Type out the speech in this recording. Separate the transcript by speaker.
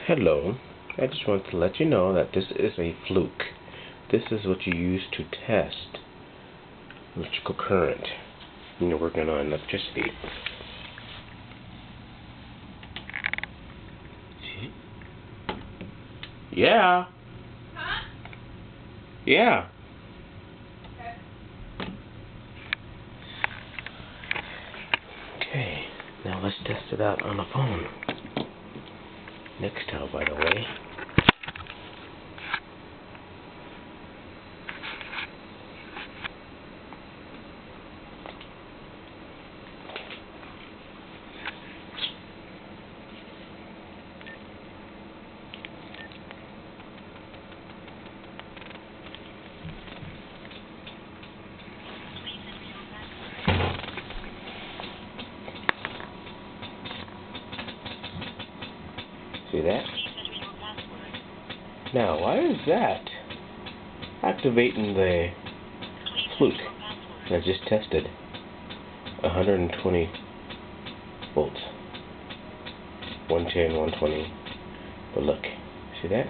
Speaker 1: Hello, I just want to let you know that this is a fluke. This is what you use to test electrical current when you're working on electricity. See? Yeah.
Speaker 2: Huh?
Speaker 1: Yeah. Okay, now let's test it out on the phone. Nextel, by the way. See that? Now, why is that activating the fluke? I just tested 120 volts, 110, 120. But look, see that?